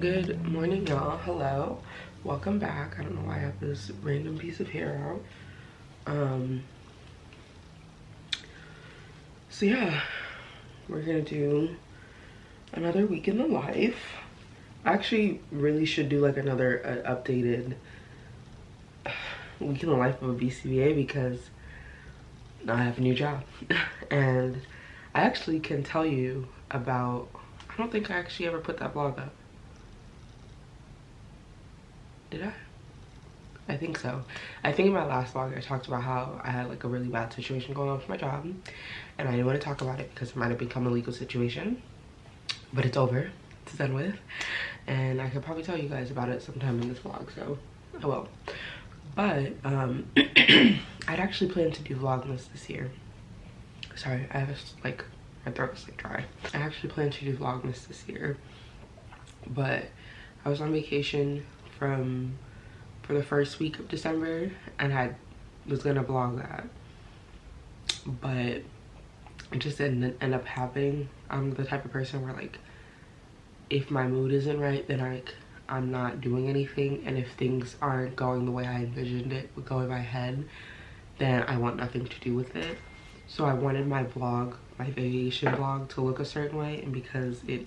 Good morning, y'all. Hello, welcome back. I don't know why I have this random piece of hair out. So yeah, we're gonna do another week in the life. I actually really should do like another updated week in the life of a BCBA because now I have a new job. And I actually can tell you about, I don't think I actually ever put that vlog up. Did I? I think so. I think in my last vlog I talked about how I had like a really bad situation going on with my job, and I didn't want to talk about it because it might have become a legal situation, but it's over, it's done with, and I could probably tell you guys about it sometime in this vlog, so I will. But I'd actually planned to do vlogmas this year. Sorry, I have like, my throat's like dry. I actually planned to do vlogmas this year, but I was on vacation for the first week of December, and I was gonna vlog that, but it just didn't end up happening. I'm the type of person where like, if my mood isn't right, then I'm not doing anything, and if things aren't going the way I envisioned it would go in my head, then I want nothing to do with it. So I wanted my vlog, my vacation vlog, to look a certain way, and because it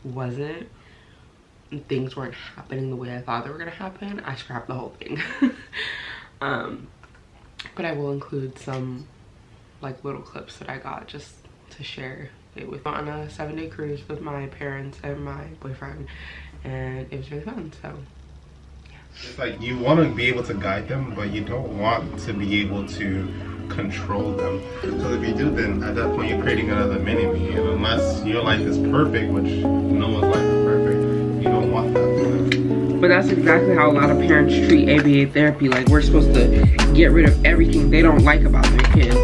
wasn't, and things weren't happening the way I thought they were gonna happen, I scrapped the whole thing. But I will include some like little clips that I got just to share it with. On a 7-day cruise with my parents and my boyfriend, and it was really fun. So yeah. It's like you want to be able to guide them, but you don't want to be able to control them. Because if you do, then at that point you're creating another mini-me, and unless your life is perfect, which no one's life is perfect, you don't want that for them. But that's exactly how a lot of parents treat ABA therapy. Like, we're supposed to get rid of everything they don't like about their kids.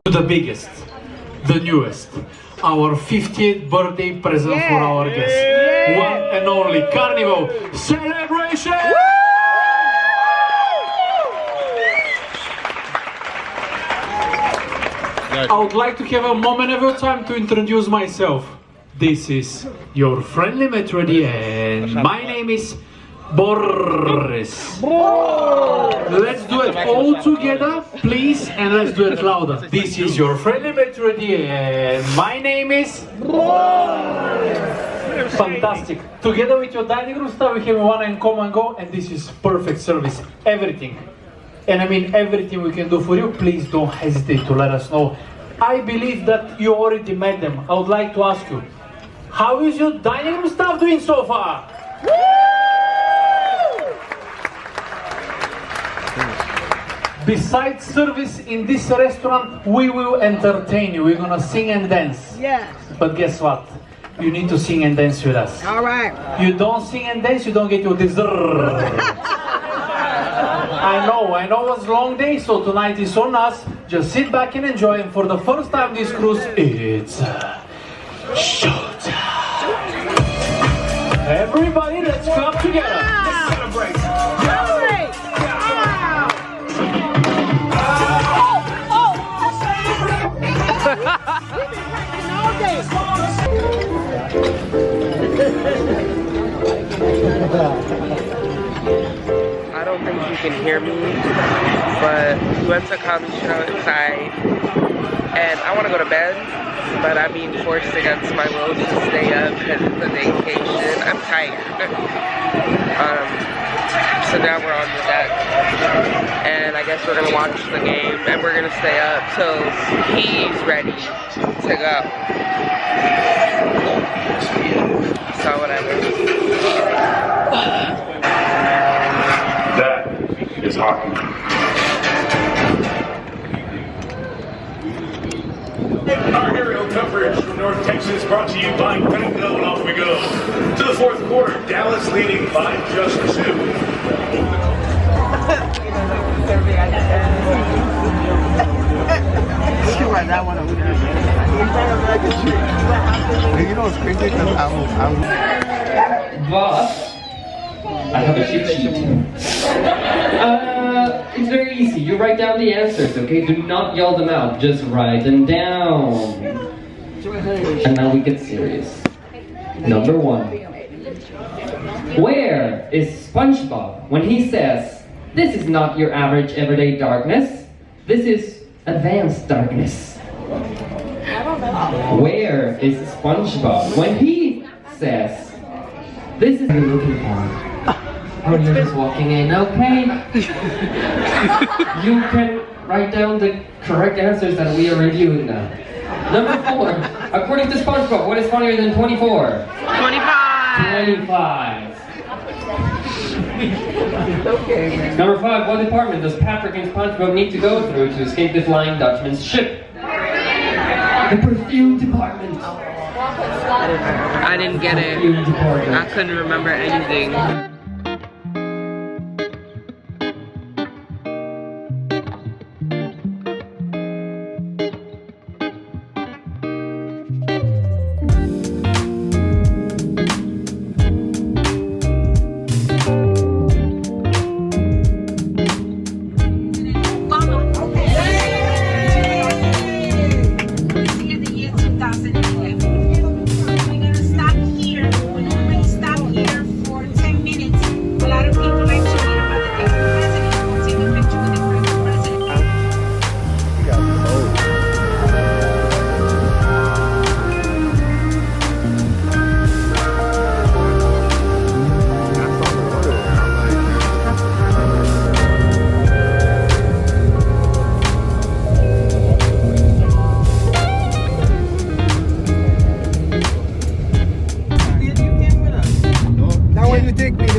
The biggest, the newest, our 50th birthday present for our guests. One and only Carnival celebration! I would like to have a moment of your time to introduce myself. This is your friendly Metro D, and my name is Boris. Let's do it all together, please, and let's do it louder. This is your friendly Metro D, and my name is Fantastic. Together with your dining room staff, we have one and come and go, and this is perfect service. Everything. And I mean everything we can do for you, please don't hesitate to let us know. I believe that you already met them. I would like to ask you, how is your dining room staff doing so far? Besides service in this restaurant, we will entertain you. We're gonna sing and dance. Yes. But guess what? You need to sing and dance with us. All right. You don't sing and dance, you don't get your dessert. I know it's a long day, so tonight is on us. Just sit back and enjoy, and for the first time this cruise, it's showtime. Everybody, let's clap together. Let's celebrate. Celebrate. All day. I don't think you can hear me, but we went to a comedy show inside, and I want to go to bed, but I'm being forced against my will to stay up because it's a vacation. I'm tired. So now we're on the deck, and I guess we're gonna watch the game, and we're gonna stay up till he's ready to go. So whatever. That is hockey. Our aerial coverage from North Texas brought to you by Pinnacle, and off we go. To the fourth quarter, Dallas leading by just 2. You know what's crazy? Because But I have a cheat sheet. It's very easy. You write down the answers, okay? Do not yell them out. Just write them down. And now we get serious. Number 1. Where is SpongeBob when he says, "This is not your average everyday darkness. This is advanced darkness"? Where is SpongeBob when he says, "This is what you're looking for"? Oh, you're just walking in, okay? You can write down the correct answers that we are reviewing now. Number 4, according to SpongeBob, what is funnier than 24? 25. Number 5, what department does Patrick and SpongeBob need to go through to escape the Flying Dutchman's ship? The perfume department. I didn't get it. Perfume department. I couldn't remember anything.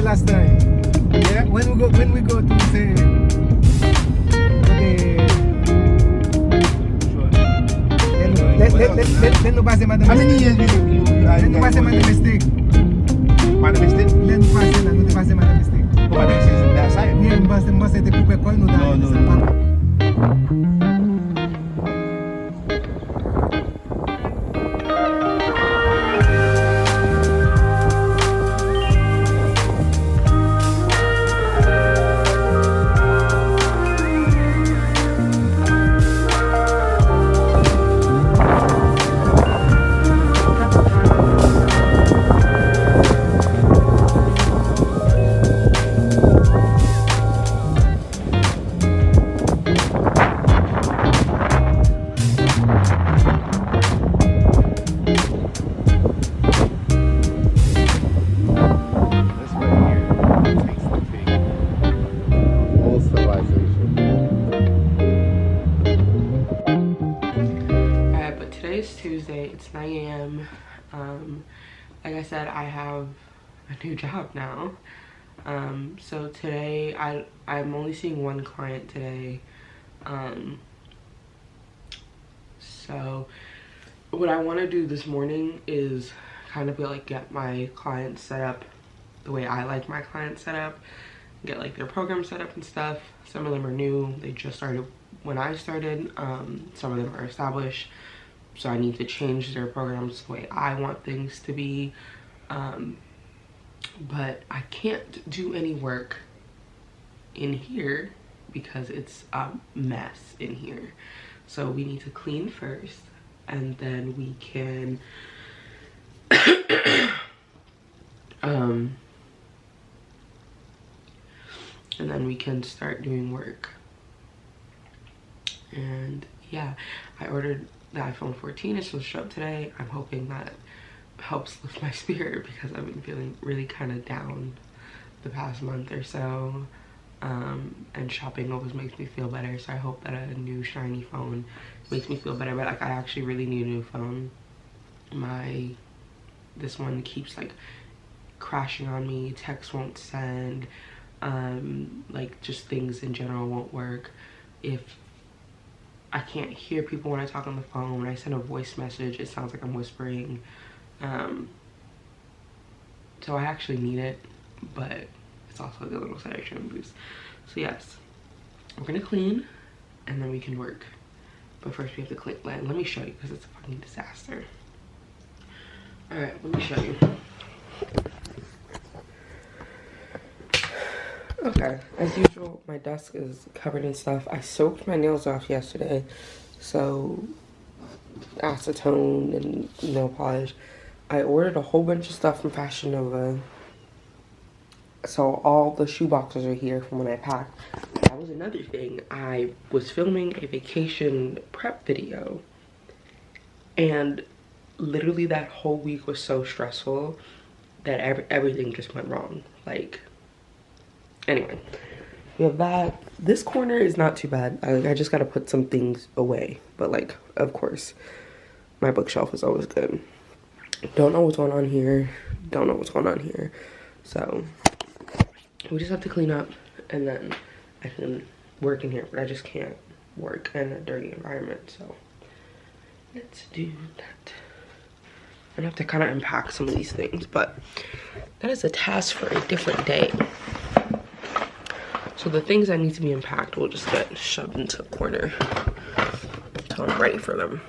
Last time, yeah. When we go to say, let no pass him at the mistake. How many years let no pass him at the mistake. By the mistake? Let no pass him at the mistake. But this is that side. Yeah, must say the people call no. Tuesday, it's 9 a.m. Like I said, I have a new job now. So today I'm only seeing one client today. So what I want to do this morning is kind of like get my clients set up the way I like my clients set up, get like their program set up and stuff. Some of them are new, they just started when I started. Some of them are established, so I need to change their programs the way I want things to be. But I can't do any work in here because it's a mess in here. So we need to clean first, and then we can and then we can start doing work. And yeah, I ordered the iPhone 14. It's supposed to show up today. I'm hoping that helps lift my spirit because I've been feeling really kind of down the past month or so. And shopping always makes me feel better, so I hope that a new shiny phone makes me feel better. But like, I actually really need a new phone. This one keeps like crashing on me, text won't send, like just things in general won't work. If I can't hear people when I talk on the phone, when I send a voice message, it sounds like I'm whispering. So I actually need it, but it's also like a little side action boost. So yes, we're gonna clean and then we can work. But first we have to clean. Let me show you because it's a fucking disaster. All right, let me show you. Okay, as usual, my desk is covered in stuff. I soaked my nails off yesterday, so acetone and nail polish. I ordered a whole bunch of stuff from Fashion Nova, so all the shoe boxes are here from when I packed. That was another thing. I was filming a vacation prep video, and literally that whole week was so stressful that everything just went wrong. Like, anyway, we have that. This corner is not too bad. I just gotta put some things away, but like, of course, my bookshelf is always good. Don't know what's going on here. Don't know what's going on here. So we just have to clean up, and then I can work in here, but I just can't work in a dirty environment. So let's do that. I'm gonna have to kind of unpack some of these things, but that is a task for a different day. So the things that need to be unpacked will just get shoved into the corner until I'm ready for them.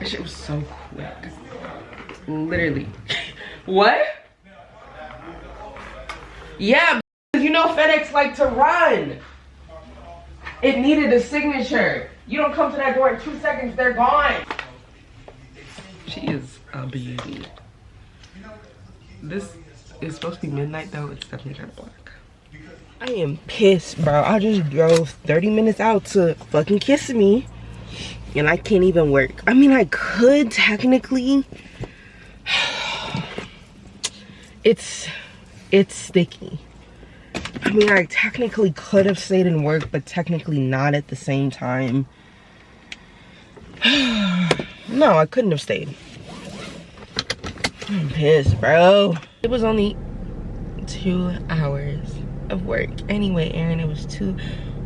Shit was so quick. Literally. What? Yeah, you know FedEx like to run. It needed a signature. You don't come to that door in 2 seconds, they're gone. She is a beauty. This is supposed to be midnight though. It's definitely kind of black. I am pissed, bro. I just drove 30 minutes out to fucking kiss me. And I can't even work. I mean, I could technically. It's sticky. I mean, I technically could have stayed and worked, but technically not at the same time. No, I couldn't have stayed. I'm pissed, bro. It was only 2 hours of work. Anyway, Erin, it was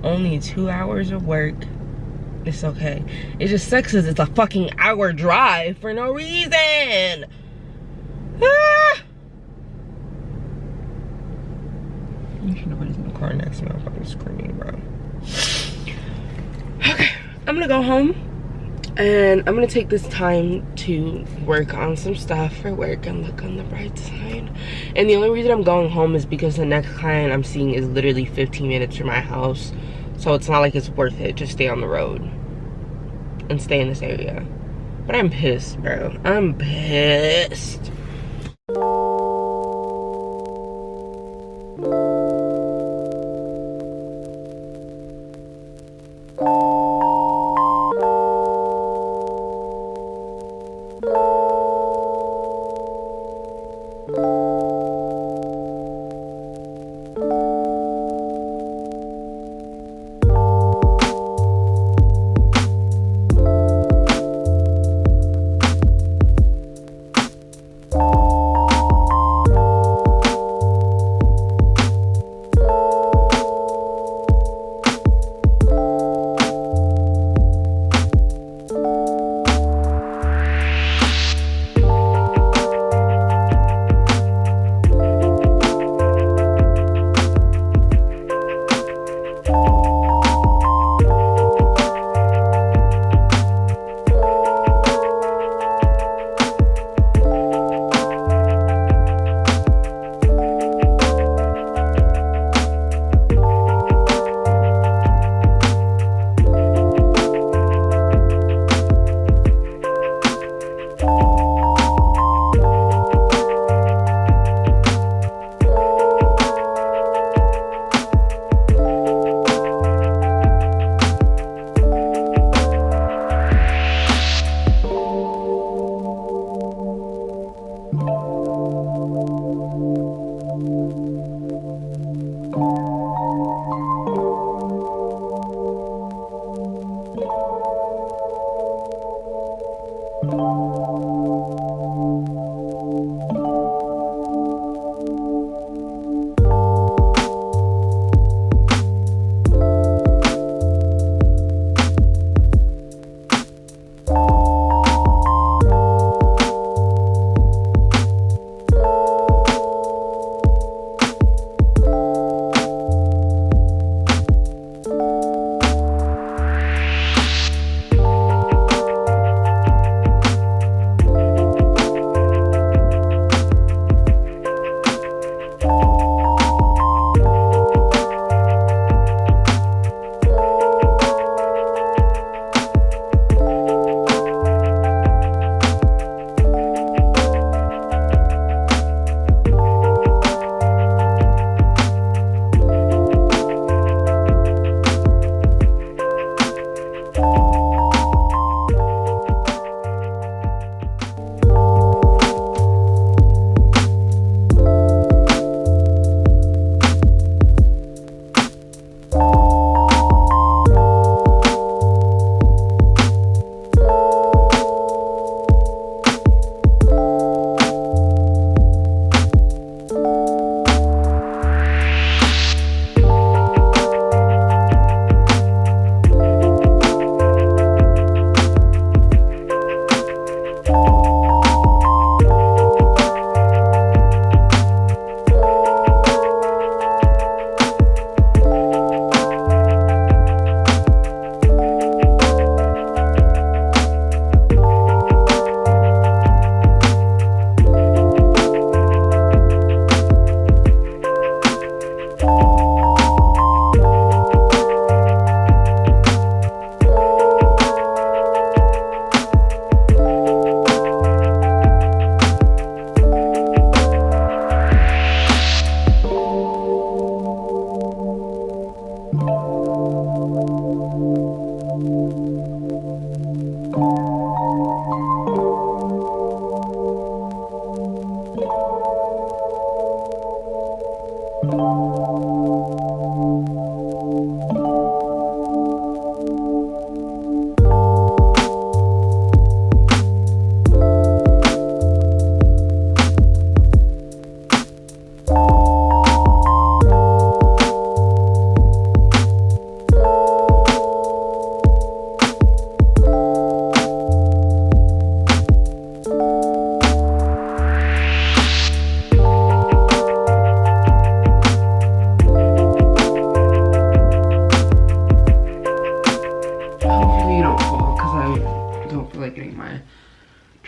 only 2 hours of work. It's okay. It just sucks because it's a fucking hour drive for no reason. Ah! I'm sure nobody's in the car next to me. I'm fucking screaming, bro. Okay, I'm gonna go home and I'm gonna take this time to work on some stuff for work and look on the bright side. And the only reason I'm going home is because the next client I'm seeing is literally 15 minutes from my house. So it's not like it's worth it. Just stay on the road and stay in this area. But I'm pissed, bro. I'm pissed.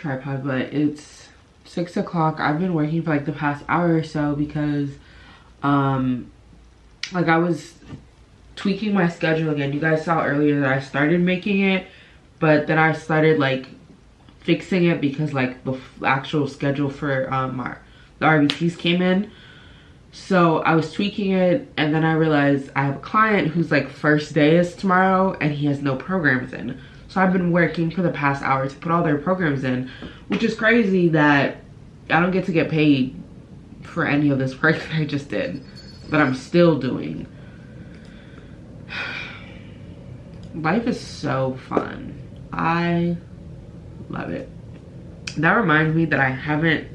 tripod, but it's 6 o'clock. I've been working for like the past hour or so because like I was tweaking my schedule again. You guys saw earlier that I started making it, but then I started like fixing it because like the actual schedule for the RBTs came in. So I was tweaking it, and then I realized I have a client whose like first day is tomorrow and he has no programs in. So I've been working for the past hour to put all their programs in, which is crazy that I don't get to get paid for any of this work that I just did, but I'm still doing. Life is so fun. I love it. That reminds me that I haven't,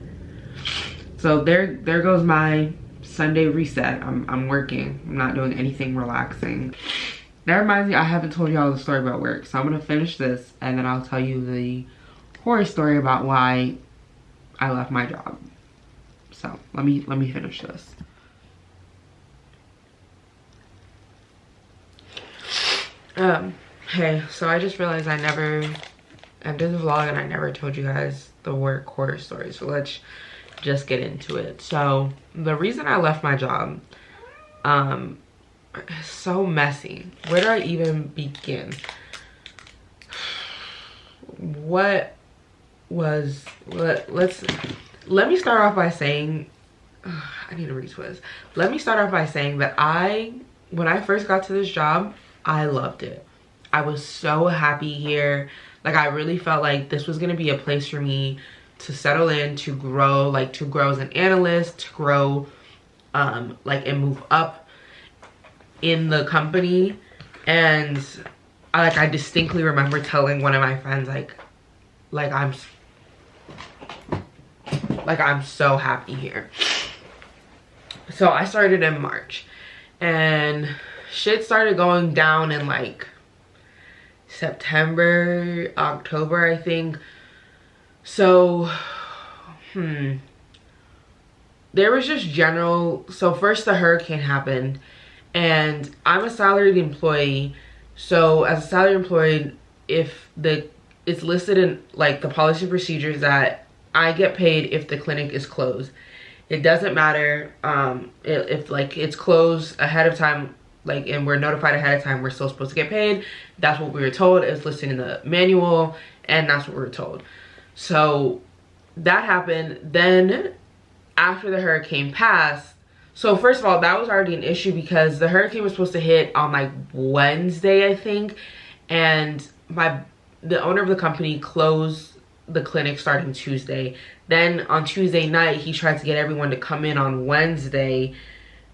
so there goes my Sunday reset. I'm working. I'm not doing anything relaxing. That reminds me, I haven't told y'all the story about work, so I'm gonna finish this and then I'll tell you the horror story about why I left my job. So let me finish this. Hey, so I just realized I never ended the vlog and I never told you guys the work horror story, so let's just get into it. So the reason I left my job, so messy. Where do I even begin? Let me start off by saying, I need to retwist. Let me start off by saying that when I first got to this job, I loved it. I was so happy here. Like I really felt like this was gonna be a place for me to settle in, to grow as an analyst, to grow like and move up in the company. And I distinctly remember telling one of my friends I'm so happy here. So I started in March and shit started going down in like September, October, I think. So there was just general, so first the hurricane happened, and I'm a salaried employee. So as a salaried employee, it's listed in like the policy procedures that I get paid if the clinic is closed. It doesn't matter if like it's closed ahead of time, like, and we're notified ahead of time, we're still supposed to get paid. That's what we were told. It's listed in the manual, and that's what we were told. So that happened. Then after the hurricane passed, so first of all, that was already an issue because the hurricane was supposed to hit on like Wednesday, I think, and the owner of the company closed the clinic starting Tuesday. Then on Tuesday night, he tried to get everyone to come in on Wednesday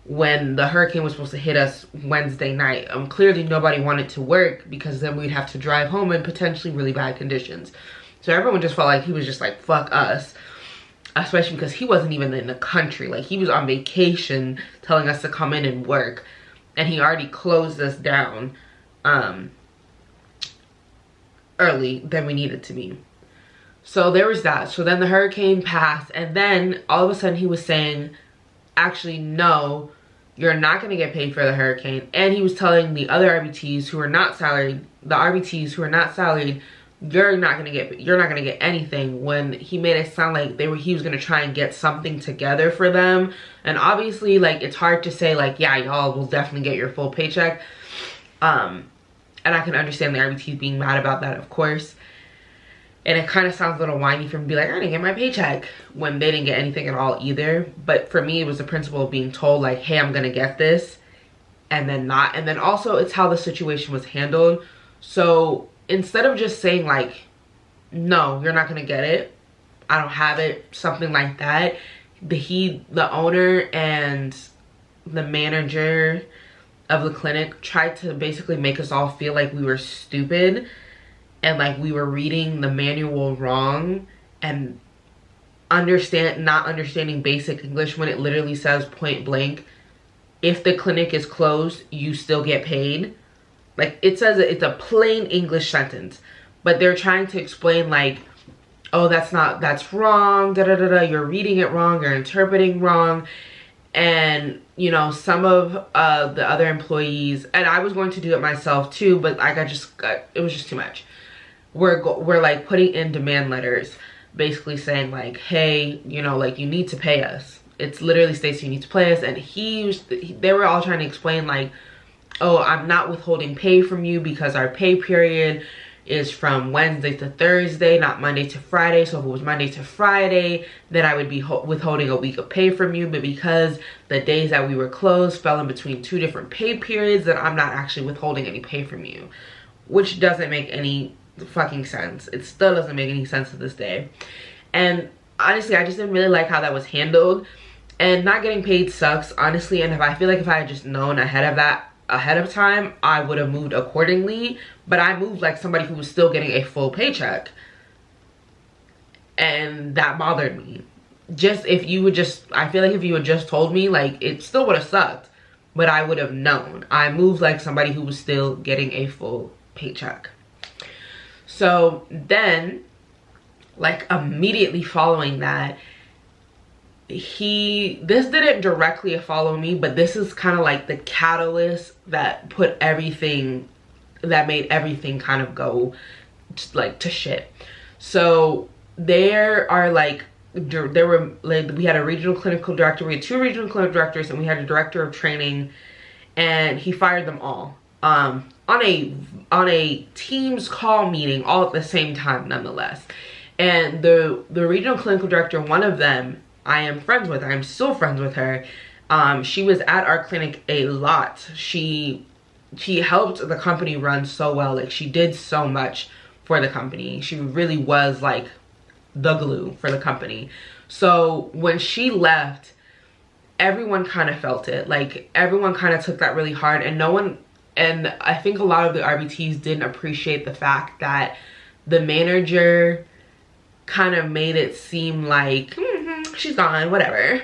when the hurricane was supposed to hit us Wednesday night. Clearly nobody wanted to work because then we'd have to drive home in potentially really bad conditions. So everyone just felt like he was just like, fuck us. Especially because he wasn't even in the country. Like he was on vacation telling us to come in and work. And he already closed us down early than we needed to be. So there was that. So then the hurricane passed, and then all of a sudden he was saying, actually, no, you're not going to get paid for the hurricane. And he was telling the other RBTs who are not salaried, you're not going to get anything, when he made it sound like he was going to try and get something together for them. And obviously, like, it's hard to say like, yeah, y'all will definitely get your full paycheck. And I can understand the RBTs being mad about that, of course. And it kind of sounds a little whiny for me to be like, I didn't get my paycheck, when they didn't get anything at all either. But for me, it was the principle of being told like, hey, I'm gonna get this, and then not. And then also it's how the situation was handled. So instead of just saying like, no, you're not gonna get it, I don't have it, something like that, the owner and the manager of the clinic tried to basically make us all feel like we were stupid and like we were reading the manual wrong and not understanding basic English, when it literally says point blank, if the clinic is closed, you still get paid. Like it says, it's a plain English sentence, but they're trying to explain like, oh, that's wrong, da da da da, you're reading it wrong, you're interpreting wrong. And you know, some of the other employees, and I was going to do it myself too, but like it was just too much. We're like putting in demand letters basically saying like, hey, you know, like you need to pay us. It's literally states you need to pay us. And they were all trying to explain like, oh, I'm not withholding pay from you because our pay period is from Wednesday to Thursday, not Monday to Friday. So if it was Monday to Friday, then I would be withholding a week of pay from you. But because the days that we were closed fell in between 2 different pay periods, then I'm not actually withholding any pay from you, which doesn't make any fucking sense. It still doesn't make any sense to this day. And honestly, I just didn't really like how that was handled. And not getting paid sucks, honestly. And I feel like if I had just known ahead of time, I would have moved accordingly. But I moved like somebody who was still getting a full paycheck, and that bothered me. I feel like if you had just told me, like, it still would have sucked, but I would have known. I moved like somebody who was still getting a full paycheck. So then, like, immediately following that, this didn't directly follow me, but this is kind of like the catalyst that made everything kind of go like to shit. So we had a regional clinical director, we had 2 regional clinical directors, and we had a director of training, and he fired them all on a Teams call meeting, all at the same time nonetheless. And the regional clinical director, one of them, I am friends with. I'm still friends with her. She was at our clinic a lot. She helped the company run so well. Like, she did so much for the company. She really was like the glue for the company. So when she left, everyone kind of felt it. Like, everyone kind of took that really hard, and I think a lot of the RBTs didn't appreciate the fact that the manager kind of made it seem like she's gone, whatever.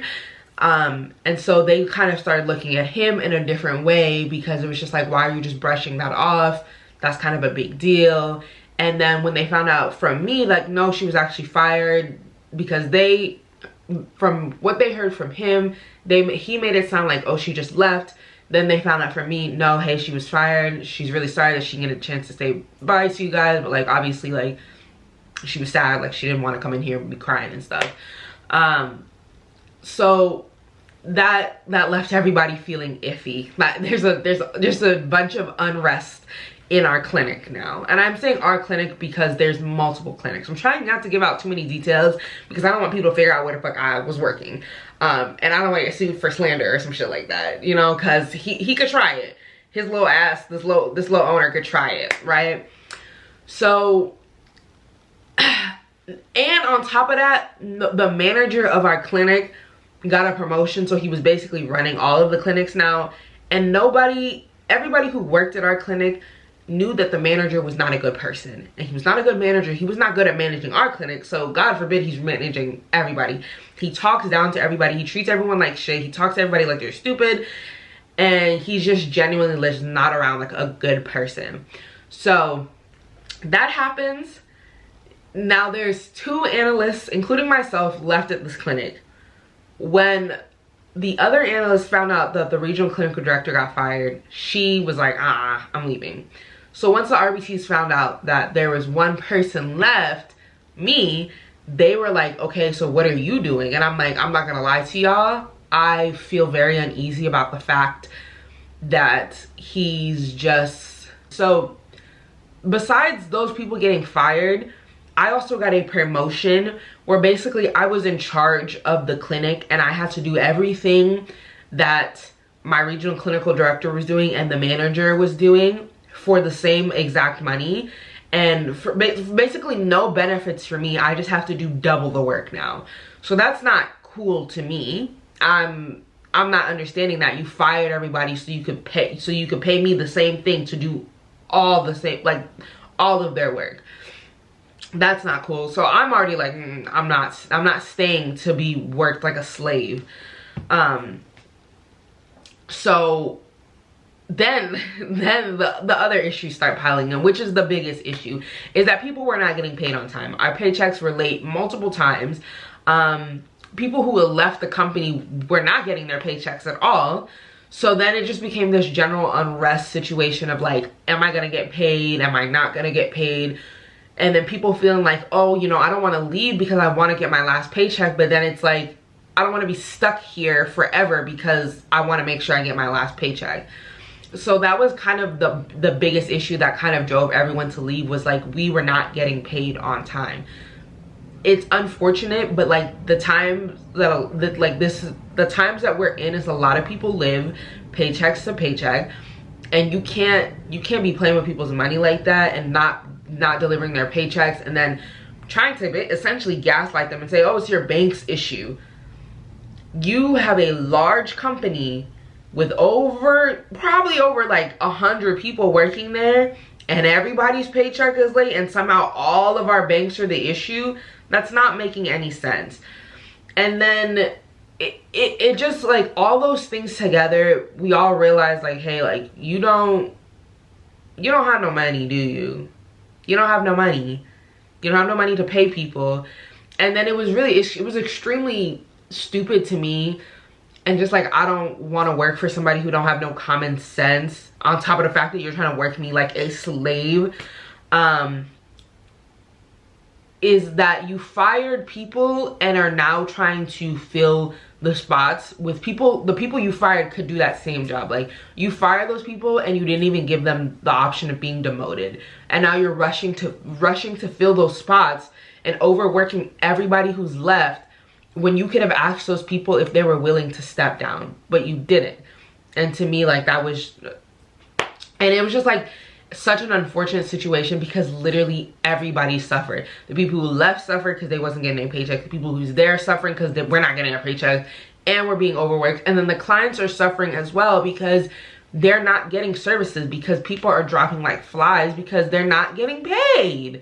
And so they kind of started looking at him in a different way, because it was just like, why are you just brushing that off? That's kind of a big deal. And then when they found out from me, like, no, she was actually fired, because from what they heard from him, he made it sound like, oh, she just left. Then they found out from me, no, hey, she was fired. She's really sorry that she didn't get a chance to say bye to you guys, but like, obviously, like, she was sad, like she didn't want to come in here and be crying and stuff. So that left everybody feeling iffy. There's a bunch of unrest in our clinic now. And I'm saying our clinic because there's multiple clinics. I'm trying not to give out too many details because I don't want people to figure out where the fuck I was working. And I don't want to get sued for slander or some shit like that, you know, because he could try it. His little ass, this little owner could try it, right? So, and on top of that, the manager of our clinic got a promotion, so he was basically running all of the clinics now. And everybody who worked at our clinic knew that the manager was not a good person. And he was not a good manager. He was not good at managing our clinic, so God forbid he's managing everybody. He talks down to everybody. He treats everyone like shit. He talks to everybody like they're stupid. And he's just genuinely just not around like a good person. So that happens. Now there's 2 analysts, including myself, left at this clinic. When the other analyst found out that the regional clinical director got fired, she was like, I'm leaving. So once the RBTs found out that there was one person left, me, they were like, okay, so what are you doing? And I'm like, I'm not gonna lie to y'all, I feel very uneasy about the fact that he's just... So besides those people getting fired, I also got a promotion where basically I was in charge of the clinic, and I had to do everything that my regional clinical director was doing and the manager was doing for the same exact money. And for basically no benefits for me. I just have to do double the work now. So that's not cool to me. I'm not understanding that you fired everybody so you could pay me the same thing to do all the same, like all of their work. That's not cool. So I'm already like, I'm not staying to be worked like a slave. So then the other issues start piling in, which is the biggest issue, is that people were not getting paid on time. Our paychecks were late multiple times. People who had left the company were not getting their paychecks at all. So then it just became this general unrest situation of like, am I gonna get paid? Am I not gonna get paid? And then people feeling like, oh, you know, I don't want to leave because I want to get my last paycheck. But then it's like, I don't want to be stuck here forever because I want to make sure I get my last paycheck. So that was kind of the biggest issue that kind of drove everyone to leave, was like, we were not getting paid on time. It's unfortunate, but like the times the times that we're in is a lot of people live paychecks to paycheck, and you can't be playing with people's money like that and not delivering their paychecks, and then trying to essentially gaslight them and say, oh, it's your bank's issue. You have a large company with probably over like 100 people working there, and everybody's paycheck is late, and somehow all of our banks are the issue. That's not making any sense. And then it just, like, all those things together, we all realized, like, hey, like, you don't have no money, do you? You don't have no money. You don't have no money to pay people. And then it was extremely stupid to me. And just like, I don't want to work for somebody who don't have no common sense, on top of the fact that you're trying to work me like a slave. Is that you fired people and are now trying to fill the spots with people. The people you fired could do that same job. Like, you fired those people and you didn't even give them the option of being demoted, and now you're rushing to fill those spots and overworking everybody who's left, when you could have asked those people if they were willing to step down, but you didn't. And to me, like, that was, and it was just like such an unfortunate situation, because literally everybody suffered. The people who left suffered because they wasn't getting a paycheck. The people who's there suffering because we're not getting a paycheck and we're being overworked. And then the clients are suffering as well because they're not getting services, because people are dropping like flies because they're not getting paid.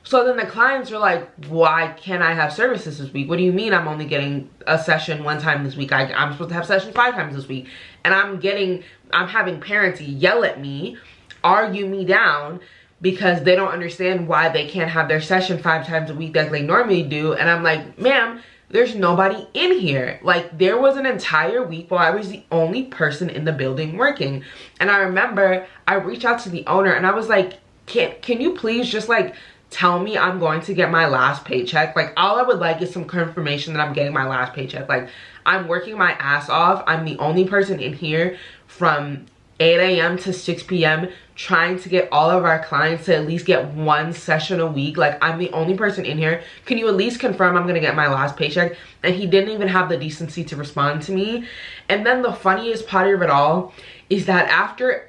So then the clients are like, why can't I have services this week? What do you mean I'm only getting a session one time this week? I'm supposed to have sessions 5 times this week. And I'm having parents yell at me, argue me down, because they don't understand why they can't have their session 5 times a week like they normally do. And I'm like, ma'am, there's nobody in here. Like, there was an entire week where I was the only person in the building working. And I remember I reached out to the owner and I was like, can you please just like tell me I'm going to get my last paycheck? Like, all I would like is some confirmation that I'm getting my last paycheck. Like, I'm working my ass off. I'm the only person in here from 8 a.m. to 6 p.m. trying to get all of our clients to at least get 1 session a week. Like, I'm the only person in here. Can you at least confirm I'm gonna get my last paycheck? And he didn't even have the decency to respond to me. And then the funniest part of it all is that after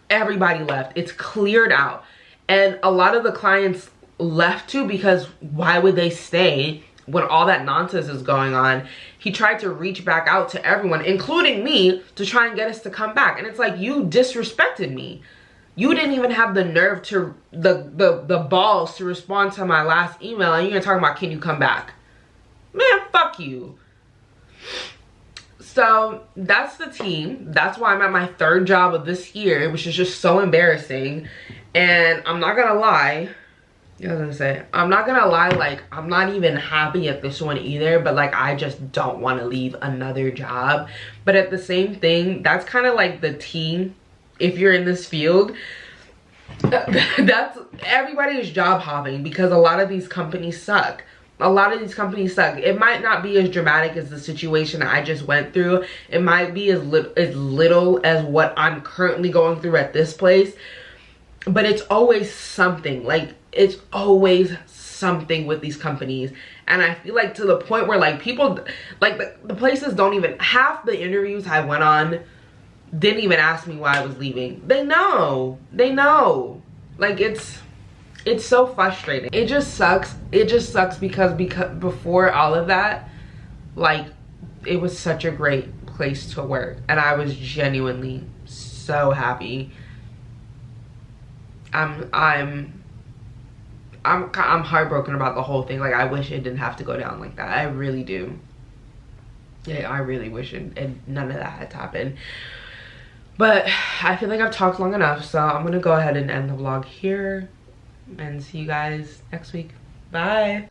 everybody left, it's cleared out. And a lot of the clients left too, because why would they stay when all that nonsense is going on? He tried to reach back out to everyone, including me, to try and get us to come back. And it's like, you disrespected me. You didn't even have the nerve to, the balls to respond to my last email, and you're gonna talk about, can you come back? Man, fuck you. So that's the team. That's why I'm at my 3rd job of this year, which is just so embarrassing. And I'm not gonna lie, I'm not gonna lie, like, I'm not even happy at this one either, but like, I just don't want to leave another job. But at the same thing, that's kind of like the team. If you're in this field, that's, everybody is job hopping, because a lot of these companies suck. A lot of these companies suck. It might not be as dramatic as the situation I just went through. It might be as little as what I'm currently going through at this place. But it's always something. Like, it's always something with these companies. And I feel like, to the point where like people, like the places don't even, half the interviews I went on didn't even ask me why I was leaving. They know. Like, it's so frustrating. It just sucks. It just sucks because before all of that, like, it was such a great place to work. And I was genuinely so happy. I'm heartbroken about the whole thing. Like, I wish it didn't have to go down like that. I really do. Yeah, I really wish none of that had happened. But I feel like I've talked long enough, so I'm gonna go ahead and end the vlog here and see you guys next week. Bye.